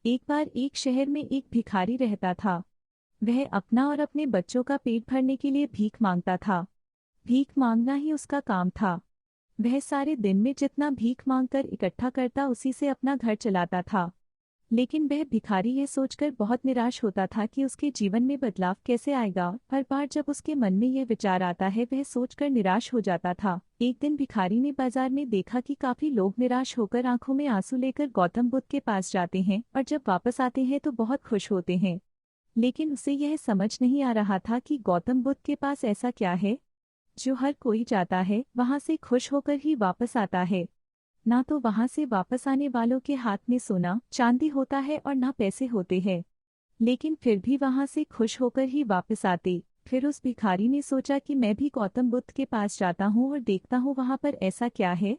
एक बार एक शहर में एक भिखारी रहता था। वह अपना और अपने बच्चों का पेट भरने के लिए भीख मांगता था। भीख मांगना ही उसका काम था। वह सारे दिन में जितना भीख मांगकर इकट्ठा करता उसी से अपना घर चलाता था। लेकिन वह भिखारी ये सोचकर बहुत निराश होता था कि उसके जीवन में बदलाव कैसे आएगा। हर बार जब उसके मन में यह विचार आता है वह सोचकर निराश हो जाता था। एक दिन भिखारी ने बाजार में देखा कि काफी लोग निराश होकर आंखों में आंसू लेकर गौतम बुद्ध के पास जाते हैं और जब वापस आते हैं तो बहुत खुश होते हैं। लेकिन उसे यह समझ नहीं आ रहा था कि गौतम बुद्ध के पास ऐसा क्या है जो हर कोई जाता है वहां से खुश होकर ही वापस आता है। ना तो वहां से वापस आने वालों के हाथ में सोना चांदी होता है और ना पैसे होते हैं, लेकिन फिर भी वहां से खुश होकर ही वापस आते। फिर उस भिखारी ने सोचा कि मैं भी गौतम बुद्ध के पास जाता हूँ और देखता हूँ वहां पर ऐसा क्या है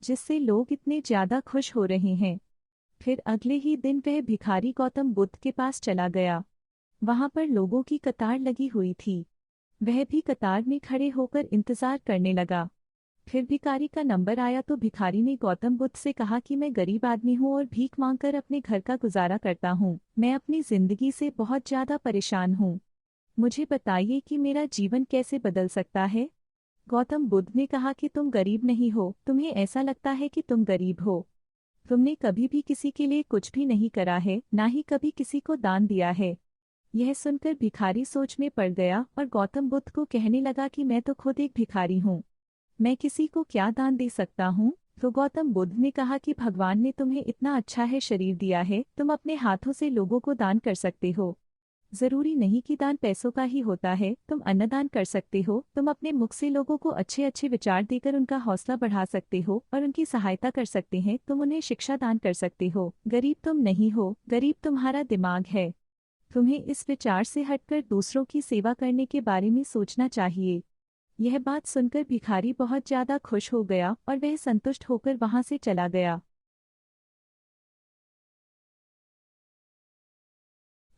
जिससे लोग इतने ज्यादा खुश हो रहे हैं। फिर अगले ही दिन वह भिखारी गौतम बुद्ध के पास चला गया। वहां पर लोगों की कतार लगी हुई थी। वह भी कतार में खड़े होकर इंतजार करने लगा। फिर भिखारी का नंबर आया तो भिखारी ने गौतम बुद्ध से कहा कि मैं गरीब आदमी हूँ और भीख मांगकर अपने घर का गुजारा करता हूँ। मैं अपनी जिंदगी से बहुत ज्यादा परेशान हूँ। मुझे बताइए कि मेरा जीवन कैसे बदल सकता है। गौतम बुद्ध ने कहा कि तुम गरीब नहीं हो, तुम्हें ऐसा लगता है कि तुम गरीब हो। तुमने कभी भी किसी के लिए कुछ भी नहीं करा है, ना ही कभी किसी को दान दिया है। यह सुनकर भिखारी सोच में पड़ गया और गौतम बुद्ध को कहने लगा कि मैं तो खुद एक भिखारी हूँ, मैं किसी को क्या दान दे सकता हूँ। तो गौतम बुद्ध ने कहा कि भगवान ने तुम्हें इतना अच्छा है शरीर दिया है, तुम अपने हाथों से लोगों को दान कर सकते हो। जरूरी नहीं कि दान पैसों का ही होता है, तुम अन्नदान कर सकते हो। तुम अपने मुख से लोगों को अच्छे अच्छे विचार देकर उनका हौसला बढ़ा सकते हो और उनकी सहायता कर सकते हैं। तुम उन्हें शिक्षा दान कर सकते हो। गरीब तुम नहीं हो, गरीब तुम्हारा दिमाग है। तुम्हें इस विचार से हटकर दूसरों की सेवा करने के बारे में सोचना चाहिए। यह बात सुनकर भिखारी बहुत ज्यादा खुश हो गया और वह संतुष्ट होकर वहां से चला गया।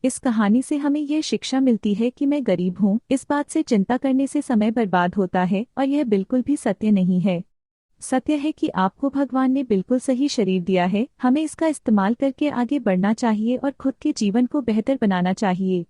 इस कहानी से हमें यह शिक्षा मिलती है कि मैं गरीब हूँ, इस बात से चिंता करने से समय बर्बाद होता है और यह बिल्कुल भी सत्य नहीं है। सत्य है कि आपको भगवान ने बिल्कुल सही शरीर दिया है, हमें इसका इस्तेमाल करके आगे बढ़ना चाहिए और खुद के जीवन को बेहतर बनाना चाहिए।